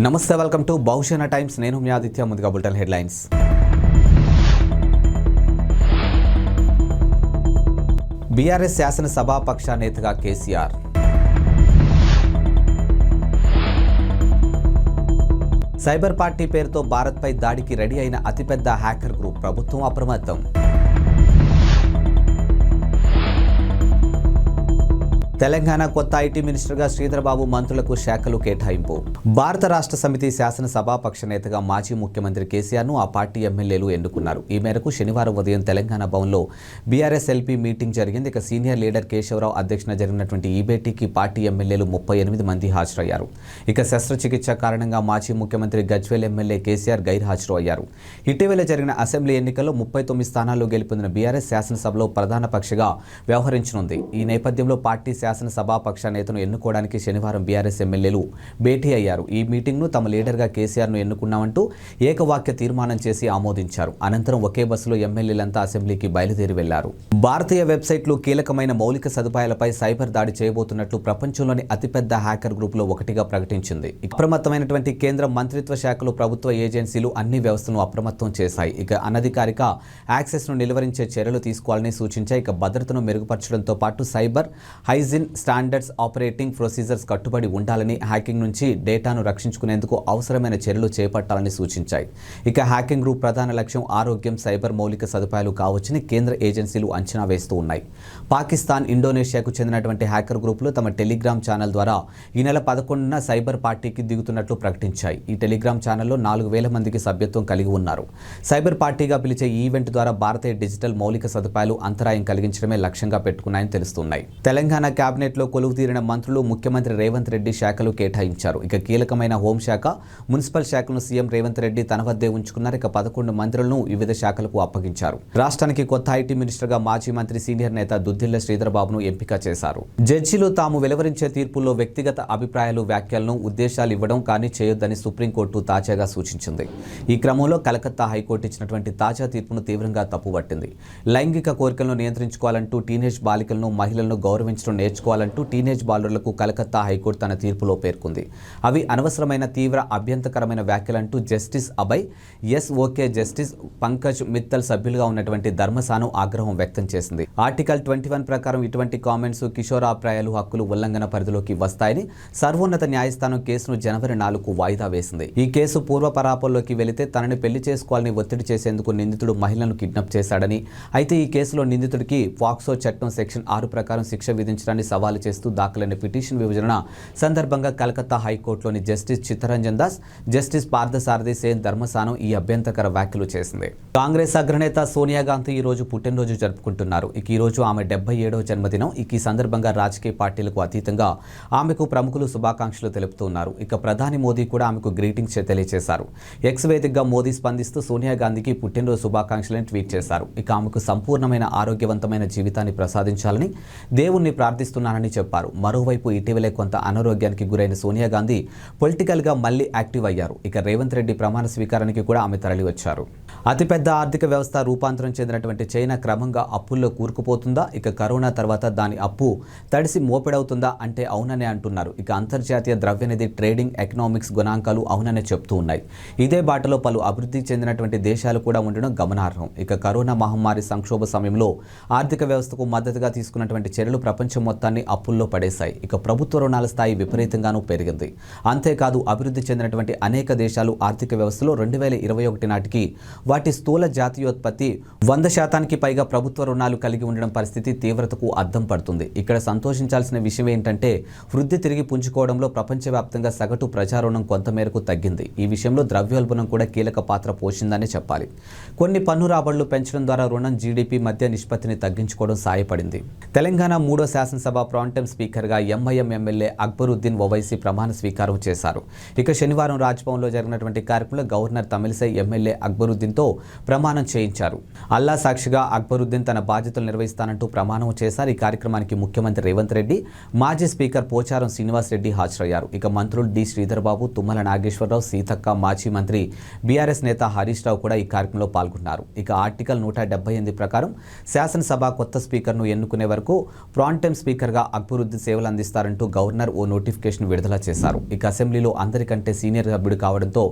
నమస్తే, welcome to Bahujan times. నేను మీ ఆదిత్య. ముందుగా బులెటిన్ హెడ్లైన్స్. బీఆర్ఎస్ శాసనసభాపక్ష నేతగా కేసీఆర్. సైబర్ పార్టీ పేరుతో భారత్పై దాడికి రెడీ అయిన అతిపెద్ద హ్యాకర్ గ్రూప్, ప్రభుత్వం అప్రమత్తం. తెలంగాణ కొత్త ఐటీ మినిస్టర్గా శ్రీధర్బాబు మంత్రులకు శాఖలు కేటాయింపు. భారత రాష్ట్ర సమితి శాసనసభాపక్ష నేతగా మాజీ ముఖ్యమంత్రి కేసీఆర్ను ఆ పార్టీ ఎమ్మెల్యేలు ఎన్నుకున్నారు. ఈ మేరకు శనివారం ఉదయం తెలంగాణ భవన్లో బీఆర్ఎస్ ఎల్పీ మీటింగ్ జరిగింది. ఇక సీనియర్ లీడర్ కేశవరావు అధ్యక్షతన జరిగినటువంటి ఈ భేటీకి పార్టీ ఎమ్మెల్యేలు 38 మంది హాజరయ్యారు. ఇక శస్త్రచికిత్స కారణంగా మాజీ ముఖ్యమంత్రి గజ్వేల్ ఎమ్మెల్యే కేసీఆర్ గైర్హాజరు అయ్యారు. ఇటీవల జరిగిన అసెంబ్లీ ఎన్నికల్లో 39 స్థానాల్లో గెలుపొందిన బీఆర్ఎస్ శాసనసభలో ప్రధాన పక్షగా వ్యవహరించనుంది. ఈ నేపథ్యంలో పార్టీ శాసనసభాపక్ష నేతను ఎన్నుకోవడానికి శనివారం బీఆర్ఎస్ ఎమ్మెల్యేలు భేటీ అయ్యారు. ఈ మీటింగ్ను తమ లీడర్గా కేసీఆర్ను ఎన్నుకున్నామంటూ ఏకవాక్య తీర్మానం చేసి ఆమోదించారు. అనంతరం ఒకే బస్సులో ఎమ్మెల్యేలంతా అసెంబ్లీకి బయలుదేరి వెళ్లారు. భారతీయ వెబ్సైట్లు కీలకమైన మౌలిక సదుపాయాలపై సైబర్ దాడి చేయబోతున్నట్లు ప్రపంచంలోని అతిపెద్ద హ్యాకర్ గ్రూపులో ఒకటిగా ప్రకటించింది. అప్రమత్తమైనటువంటి కేంద్ర మంత్రిత్వ శాఖలు, ప్రభుత్వ ఏజెన్సీలు అన్ని వ్యవస్థలను అప్రమత్తం చేశాయి. ఇక అనధికారిక యాక్సెస్ను నిలువరించే చర్యలు తీసుకోవాలని సూచించాయి. ఇక భద్రతను మెరుగుపరచడంతో పాటు cyber hygiene standards, operating procedures కట్టుబడి ఉండాలని, హ్యాకింగ్ నుంచి డేటాను రక్షించుకునేందుకు అవసరమైన చర్యలు చేపట్టాలని సూచించాయి. ఇక హ్యాకింగ్ గ్రూప్ ప్రధాన లక్ష్యం ఆరోగ్యం, సైబర్ మౌలిక సదుపాయాలు కావచ్చని కేంద్ర ఏజెన్సీలు అంచనా వేస్తూ ఉన్నాయి. పాకిస్తాన్, ఇండోనేషియాకు చెందినటువంటి హ్యాకర్ గ్రూపులు తమ టెలిగ్రామ్ ఛానల్ ద్వారా ఈ నెల 11న సైబర్ పార్టీకి దిగుతున్నట్లు ప్రకటించాయి. ఈ టెలిగ్రామ్ ఛానల్లో 4000 మందికి సభ్యత్వం కలిగి ఉన్నారు. సైబర్ పార్టీగా పిలిచే ఈ ఈవెంట్ ద్వారా భారతీయ డిజిటల్ మౌలిక సదుపాయాలు అంతరాయం కలిగించడమే లక్ష్యంగా పెట్టుకున్నాయని తెలుస్తున్నాయి. తెలంగాణ కేబినెట్లో కొలువు తీరిన మంత్రులు ముఖ్యమంత్రి రేవంత్ రెడ్డి శాఖలు కేటాయించారు. ఇక కీలకమైన హోంశాఖ, మున్సిపల్ శాఖను సీఎం రేవంత్ రెడ్డి తన వద్దే ఉంచుకున్నారు. ఇక 11 మంత్రులను వివిధ శాఖలకు అప్పగించారు. రాష్ట్రానికి కొత్త ఐటీ మినిస్టర్గా మాజీ మంత్రి, సీనియర్ నేత దుద్దిళ్ల శ్రీధర్బాబును ఎంపిక చేశారు. జడ్జీలు తాము వెలువరించే తీర్పుల్లో వ్యక్తిగత అభిప్రాయాలు, వ్యాఖ్యలను, ఉద్దేశాలు ఇవ్వడం కానీ చేయొద్దని సుప్రీంకోర్టు తాజాగా సూచించింది. ఈ క్రమంలో కలకత్తా హైకోర్టు ఇచ్చినటువంటి తాజా తీర్పును తీవ్రంగా తప్పుపట్టింది. లైంగిక కోరికలను నియంత్రించుకోవాలంటూ, టీనేజ్ బాలికలను, మహిళలను గౌరవించడం నేర్చుకోవాలంటూ టీనేజ్ బాలులకు కలకత్తా హైకోర్టు తన తీర్పులో పేర్కొంది. అవి అనవసరమైన, తీవ్ర అభ్యంతరకరమైన వ్యాఖ్యలంటూ జస్టిస్ అభయ్, ఓకే జస్టిస్ పంకజ్ మిత్తల్ సభ్యులుగా ఉన్నటువంటి ధర్మసానం ఆగ్రహం వ్యక్తం చేసింది. ఆర్టికల్ 21 ప్రకారం ఇటువంటి కామెంట్స్ కిషోరాప్రాయాలు, హక్కులు ఉల్లంఘన పరిధిలోకి వస్తాయని సర్వోన్నత న్యాయస్థానం కేసును జనవరి 4కు వాయిదా వేసింది. ఈ కేసు పూర్వపరాపంలోకి వెళితే తనని పెళ్లి చేసుకోవాలని ఒత్తిడి చేసేందుకు నిందితుడు మహిళను కిడ్నాప్ చేశాడని, అయితే ఈ కేసులో నిందితుడికి ఫాక్సో చట్టం సెక్షన్ 6 ప్రకారం శిక్ష విధించడాన్ని సవాలు చేస్తూ దాఖలైన పిటిషన్ విభజన సందర్భంగా కలకత్తా హైకోర్టులోని జస్టిస్ చిత్తరంజన్ దాస్, జస్టిస్ పార్థసారథి సేన్ ధర్మసానం ఈ అభ్యంతరకర వ్యాఖ్యలు చేసింది. కాంగ్రెస్ అగ్రనేత సోనియా గాంధీ ఈ రోజు పుట్టినరోజు జరుపుకుంటున్నారు. ఈ రోజు ఆమె 77వ జన్మదినం. ఈ సందర్భంగా రాజకీయ పార్టీలకు అతీతంగా ఆమెకు ప్రముఖులు శుభాకాంక్షలు తెలుపుతున్నారు. ఇక ప్రధాని మోదీ కూడా ఆమెకు గ్రీటింగ్స్ తెలియజేశారు. ఎక్స్ వేదికగా మోదీ స్పందిస్తూ సోనియా గాంధీకి పుట్టినరోజు శుభాకాంక్షలను ట్వీట్ చేశారు. ఇక ఆమెకు సంపూర్ణమైన ఆరోగ్యవంతమైన జీవితాన్ని ప్రసాదించాలని దేవుణ్ణి ప్రార్థిస్తున్నానని చెప్పారు. మరోవైపు ఇటీవలే కొంత అనారోగ్యానికి గురైన సోనియా గాంధీ పొలిటికల్గా మళ్లీ యాక్టివ్ అయ్యారు. ఇక రేవంత్ రెడ్డి ప్రమాణ స్వీకారానికి కూడా ఆమె తరలి వచ్చారు. అతిపెద్ద ఆర్థిక వ్యవస్థ రూపాంతరం చెందినటువంటి చైనా క్రమంగా అప్పుల్లో కూరుకుపోతుందా? ఇక కరోనా తర్వాత దాని అప్పు తడిసి మోపెడవుతుందా అంటే అవుననే అంటున్నారు. ఇక అంతర్జాతీయ ద్రవ్యనిధి ట్రేడింగ్ ఎకనామిక్స్ గణాంకాలు అవుననే చెప్తూ ఉన్నాయి. ఇదే బాటలో పలు అభివృద్ధి చెందినటువంటి దేశాలు కూడా ఉండడం గమనార్హం. ఇక కరోనా మహమ్మారి సంక్షోభ సమయంలో ఆర్థిక వ్యవస్థకు మద్దతుగా తీసుకున్నటువంటి చర్యలు ప్రపంచం మొత్తాన్ని అప్పుల్లో పడేశాయి. ఇక ప్రభుత్వ రుణాల స్థాయి విపరీతంగానూ పెరిగింది. అంతేకాదు అభివృద్ధి చెందినటువంటి అనేక దేశాలు ఆర్థిక వ్యవస్థలో 2021 నాటికి వాటి స్థూల జాతీయోత్పత్తి 100% పైగా ప్రభుత్వ రుణాలు కలిగి ఉండడం పరిస్థితి తీవ్రతకు అద్దం పడుతుంది. ఇక్కడ సంతోషించాల్సిన విషయం ఏంటంటే వృద్ధి తిరిగి పుంజుకోవడంలో ప్రపంచవ్యాప్తంగా సగటు ప్రజారుణం కొంతమేరకు తగ్గింది. ఈ విషయంలో ద్రవ్యోల్బణం కూడా కీలక పాత్ర పోషిందని చెప్పాలి. కొన్ని పన్ను రాబడులు పెంచడం ద్వారా రుణం, జీడీపీ మధ్య నిష్పత్తిని తగ్గించుకోవడం సాయపడింది. తెలంగాణ 3వ శాసనసభ ప్రాంటెం స్పీకర్గా ఎంఐఎం ఎమ్మెల్యే అక్బరుద్దీన్ ఓవైసీ ప్రమాణ స్వీకారం చేశారు. ఇక శనివారం రాజ్భవన్లో జరిగినటువంటి కార్యక్రమంలో గవర్నర్ తమిళిసై ఎమ్మెల్యే అక్బరుద్దీన్తో ప్రమాణం చేయించారు. అల్లా సాక్షిగా అక్బరుద్దీన్ తన బాధ్యతలు నిర్వహిస్తానంటూ ప్రమాణం చేశారు. ఈ కార్యక్రమానికి ముఖ్యమంత్రి రేవంత్ రెడ్డి, మాజీ స్పీకర్ పోచారం శ్రీనివాస్ రెడ్డి హాజరయ్యారు. ఇక మంత్రులు డి శ్రీధర్బాబు, తుమ్మల నాగేశ్వరరావు, సీతక్క, మాజీ మంత్రి బీఆర్ఎస్ నేత హరీష్ రావు కూడా ఈ కార్యక్రమంలో పాల్గొన్నారు. ఇక ఆర్టికల్ 178 ప్రకారం శాసనసభ కొత్త స్పీకర్ను ఎన్నుకునే వరకు ప్రాంటెం స్పీకర్ స్పీకర్గా అక్బరుద్దీన్ సేవలు అందిస్తారంటూ గవర్నర్ ఓ నోటిఫికేషన్ విడుదల చేశారు. ఇక అసెంబ్లీలో అందరికంటే సీనియర్ సభ్యుడు కావడంతో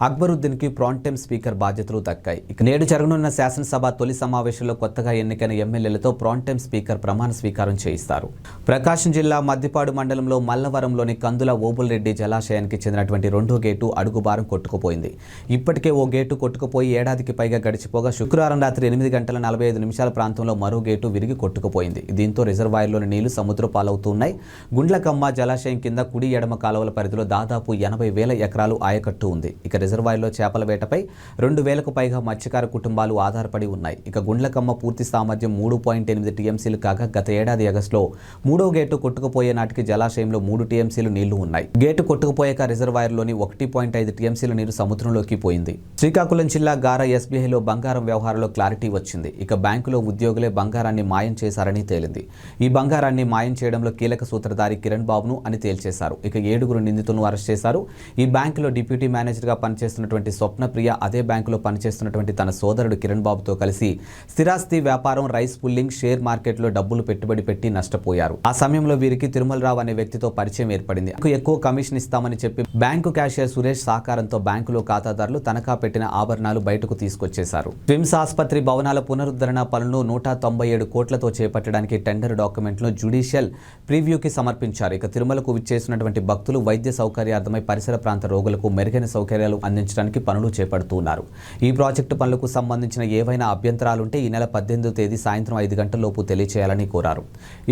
అక్బరుద్దీన్కి ప్రాంటెమ్ స్పీకర్ బాధ్యతలు దక్కాయి. ఇక నేడు జరగనున్న శాసనసభ తొలి సమావేశంలో కొత్తగా ఎన్నికైన ఎమ్మెల్యేలతో ప్రాంటెమ్ స్పీకర్ ప్రమాణ స్వీకారం చేయిస్తారు. ప్రకాశం జిల్లా మద్దిపాడు మండలంలో మల్లవరంలోని కందుల ఓబుల్రెడ్డి జలాశయానికి చెందినటువంటి రెండో గేటు అడుగుబారం కొట్టుకుపోయింది. ఇప్పటికే ఓ గేటు కొట్టుకుపోయి ఏడాదికి పైగా గడిచిపోగా శుక్రవారం రాత్రి 8:45 ప్రాంతంలో మరో గేటు విరిగి కొట్టుకుపోయింది. దీంతో రిజర్వాయర్లోని నీళ్లు సముద్ర పాలవుతున్నాయి. గుండ్లకమ్మ జలాశయం కింద కుడి ఎడమ కాలువల పరిధిలో దాదాపు 80,000 ఎకరాలు ఆయకట్టు ఉంది. ఇక రిజర్వాయర్లో చేపల వేటపై 2,000కు పైగా మత్స్యకార కుటుంబాలు ఆధారపడి ఉన్నాయి. ఇక గుండ్లకమ్మ పూర్తి సామర్థ్యం 3.8 టీఎంసీలు కాగా గత ఏడాది ఆగస్టులో మూడో గేటు కొట్టుకుపోయే నాటికి జలాశయంలో 3 టీఎంసీలు నీళ్లు ఉన్నాయి. గేటు కొట్టుకుపోయాక రిజర్వాయర్లోని 1.5 టీఎంసీల నీరు సముద్రంలోకి పోయింది. శ్రీకాకుళం జిల్లా గారా ఎస్బీఐలో బంగారం వ్యవహారంలో క్లారిటీ వచ్చింది. ఇక బ్యాంకులో ఉద్యోగులే బంగారాన్ని మాయం చేశారని తేలింది. ఈ బంగారాన్ని మాయం చేయడంలో కీలక సూత్రధారి కిరణ్ బాబును అని తేల్చేశారు. ఇక 7 నిందితులను అరెస్ట్ చేశారు. ఈ బ్యాంకులో డిప్యూటీ మేనేజర్గా పనిచేస్తున్నటువంటి స్వప్నప్రియ అదే బ్యాంకులో పనిచేస్తున్నటువంటి తన సోదరుడు కిరణ్ బాబుతో కలిసి స్థిరాస్తి వ్యాపారం, రైస్ పుల్లింగ్, షేర్ మార్కెట్లో డబ్బులు పెట్టుబడి పెట్టి నష్టపోయారు. ఆ సమయంలో వీరికి తిరుమలరావు అనే వ్యక్తితో పరిచయం ఏర్పడింది. ఎక్కువ కమిషన్ ఇస్తామని చెప్పి బ్యాంకు క్యాషియర్ సురేష్ సహకారంతో బ్యాంకులో ఖాతాదారులు తనఖా పెట్టిన ఆభరణాలు బయటకు తీసుకొచ్చేశారు. స్విమ్స్ ఆసుపత్రి భవనాల పునరుద్ధరణ పనులను 197 కోట్లతో చేపట్టడానికి టెండర్ డాక్యుమెంట్లను జ్యుడిషియల్ ప్రివ్యూకి సమర్పించారు. ఇక తిరుమలకు విచ్చేసినటువంటి భక్తులు వైద్య సౌకర్యార్థమై పరిసర ప్రాంత రోగులకు మెరుగైన సౌకర్యాలు అందించడానికి పనులు చేపడుతున్నారు. ఈ ప్రాజెక్టు పనులకు సంబంధించిన ఏవైనా అభ్యంతరాలుంటే ఈ నెల 18వ తేదీ సాయంత్రం 5 గంటలలోపు తెలియచేయాలని కోరారు.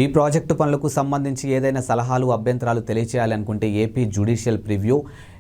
ఈ ప్రాజెక్టు పనులకు సంబంధించి ఏదైనా సలహాలు, అభ్యంతరాలు తెలియచేయాలనుకుంటే ఏపీ జ్యుడిషియల్ ప్రివ్యూ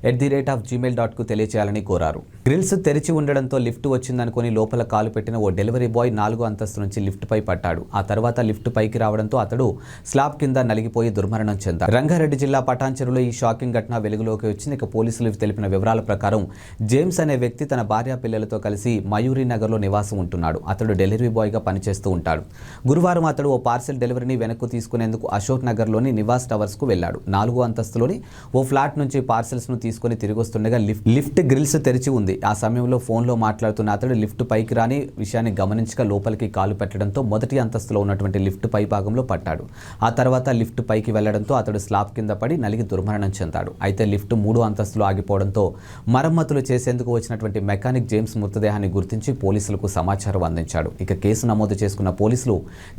@gmail.com తెలియచేయాలని కోరారు. గ్రిల్స్ తెరిచి ఉండడంతో లిఫ్ట్ వచ్చిందనుకుని లోపల కాలు పెట్టిన ఓ డెలివరీ బాయ్ 4వ అంతస్తు నుంచి లిఫ్ట్ పై పట్టాడు. ఆ తర్వాత లిఫ్ట్ పైకి రావడంతో అతడు స్లాబ్ కింద నలిగిపోయి దుర్మరణం చెందాడు. రంగారెడ్డి జిల్లా పటాన్చెరులో ఈ షాకింగ్ ఘటన వెలుగులోకి వచ్చింది. ఇక పోలీసులు తెలిపిన వివరాల ప్రకారం జేమ్స్ అనే వ్యక్తి తన భార్య పిల్లలతో కలిసి మయూరి నగర్లో నివాసం ఉంటున్నాడు. అతడు డెలివరీ బాయ్గా పనిచేస్తూ ఉంటాడు. గురువారం అతడు ఓ పార్సెల్ డెలివరీని వెనక్కు తీసుకునేందుకు అశోక్ నగర్లోని నివాస్ టవర్స్కు వెళ్లాడు. 4వ అంతస్తులోని ఓ ఫ్లాట్ నుంచి పార్సెల్స్ను తీసుకుని తిరిగి వస్తుండగా లిఫ్ట్ గ్రిల్స్ తెరిచి ఉంది. ఆ సమయంలో ఫోన్లో మాట్లాడుతున్న అతడు లిఫ్ట్ పైకి రాని విషయాన్ని గమనించక లోపలికి కాలు పెట్టడంతో మొదటి అంతస్తులో ఉన్నటువంటి లిఫ్ట్ పై భాగంలో పట్టాడు. ఆ తర్వాత లిఫ్ట్ పైకి వెళ్లడంతో అతడు స్లాబ్ కింద పడి నలిగి దుర్మరణం చెందాడు. అయితే లిఫ్ట్ 3వ అంతస్తులో ఆగిపోవడంతో మరమ్మతులు చేసేందుకు వచ్చినటువంటి మెకానిక్ జేమ్స్ మృతదేహాన్ని గుర్తించి పోలీసులకు సమాచారం అందించాడు. ఇక కేసు నమోదు చేసుకున్న పోలీసులు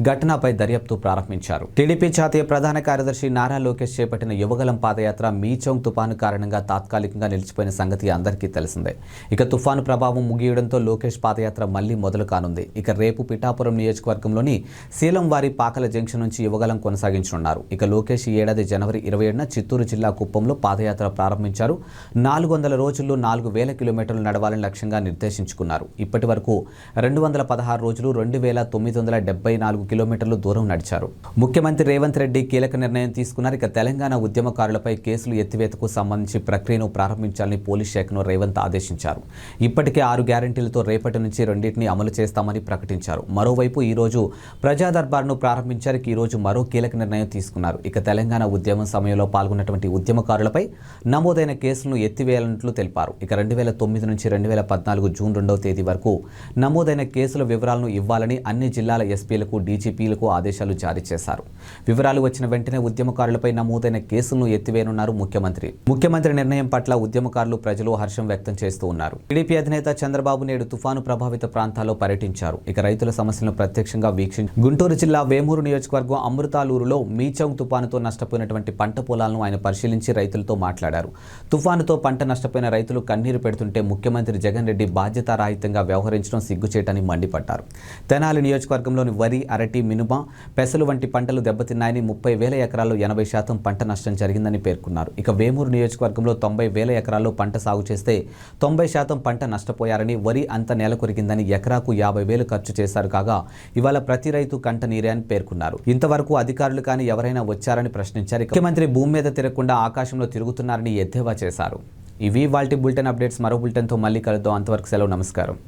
ఘటనపై దర్యాప్తు ప్రారంభించారు. టీడీపీ జాతీయ ప్రధాన కార్యదర్శి నారా లోకేష్ చేపట్టిన యువగలం పాదయాత్ర మీచౌంగ్ తుపాను కారణంగా తాత్కాలికంగా నిలిచిపోయిన సంగతి అందరికీ తెలిసిందే. ఇక తుఫాను ప్రభావం ముగియడంతో లోకేష్ పాదయాత్ర మళ్లీ మొదలు కానుంది. ఇక రేపు పిఠాపురం నియోజకవర్గంలోని శీలంవారి పాకల జంక్షన్ నుంచి యువగలం కొనసాగించనున్నారు. ఇక లోకేష్ ఈ ఏడాది జనవరి 27న చిత్తూరు జిల్లా కుప్పంలో పాదయాత్ర ప్రారంభించారు. 400 రోజుల్లో 4,000 కిలోమీటర్లు నడవాలని లక్ష్యంగా నిర్దేశించుకున్నారు. ఇప్పటి వరకు 216 రోజులు 2,974 కిలోమీటర్లు దూరం నడిచారు. ముఖ్యమంత్రి రేవంత్ రెడ్డి కీలక నిర్ణయం తీసుకున్నారు. ఇక తెలంగాణ ఉద్యమకారులపై కేసులు ఎత్తివేతకు సంబంధించి ప్రక్రియను ప్రారంభించాలని పోలీస్ శాఖను రేవంత్ ఆదేశించారు. ఇప్పటికే 6 గ్యారెంటీలతో రేపటి నుంచి 2టిని అమలు చేస్తామని ప్రకటించారు. మరోవైపు ఈ రోజు ప్రజా దర్బార్ను ప్రారంభించారు. ఈ రోజు మరో కీలక నిర్ణయం తీసుకున్నారు. ఇక తెలంగాణ ఉద్యమం సమయంలో పాల్గొన్నటువంటి ఉద్యమకారులపై నమోదైన కేసులను ఎత్తివేయాలన్నట్లు తెలిపారు. ఇక 2009 నుంచి 2014 జూన్ 2వ తేదీ వరకు నమోదైన కేసుల వివరాలను ఇవ్వాలని అన్ని జిల్లాల ఎస్పీలకు, డీజీపీలకు ఆదేశాలు జారీ చేశారు. వివరాలు వచ్చిన వెంటనే ఉద్యమకారులపై నమోదైన కేసులను ఎత్తివేయనున్నారు ముఖ్యమంత్రి నిర్ణయం పట్ల ఉద్యమకారులు, ప్రజలు హర్షం వ్యక్తం చేస్తూ ఉన్నారు. టీడీపీ అధినేత చంద్రబాబు నేడు తుఫాను ప్రభావిత ప్రాంతాల్లో పర్యటించారు. ఇక రైతుల సమస్యలను ప్రత్యక్షంగా వీక్షించారు. గుంటూరు జిల్లా వేమూరు నియోజకవర్గం అమృతాలూరులో మీచౌంగ్ తుఫానుతో నష్టపోయినటువంటి పంట పొలాలను ఆయన పరిశీలించి రైతులతో మాట్లాడారు. తుఫానుతో పంట నష్టపోయిన రైతులు కన్నీరు పెడుతుంటే ముఖ్యమంత్రి జగన్ రెడ్డి బాధ్యతారాహిత్యంగా వ్యవహరించడం సిగ్గుచేటని మండిపడ్డారు. తెనాలి నియోజకవర్గంలోని వరి, అరటి, మినుమ, పెసలు వంటి పంటలు దెబ్బతిన్నాయని 30,000 ఎకరాల్లో 80% పంట నష్టం జరిగిందని పేర్కొన్నారు. ఇక వేమూరు నియోజకవర్గంలో 90,000 ఎకరాల్లో పంట సాగు చేస్తే 90% పంట నష్టపోయారని, వరి అంత నేల కొరిగిందని, ఎకరాకు 50,000 ఖర్చు చేశారు కాగా ఇవాళ ప్రతి రైతు కంట నీరే అని పేర్కొన్నారు. ఇంతవరకు అధికారులు కానీ ఎవరైనా వచ్చారని ప్రశ్నించారు. ముఖ్యమంత్రి భూమి మీద తిరగకుండా ఆకాశంలో తిరుగుతున్నారని ఎద్దేవా చేశారు. ఇవి వాల్టి బులెటిన్ అప్డేట్స్. మరో బులెటిన్తో మళ్ళీ కలుద్దాం. అంతవరకు సెలవు. నమస్కారం.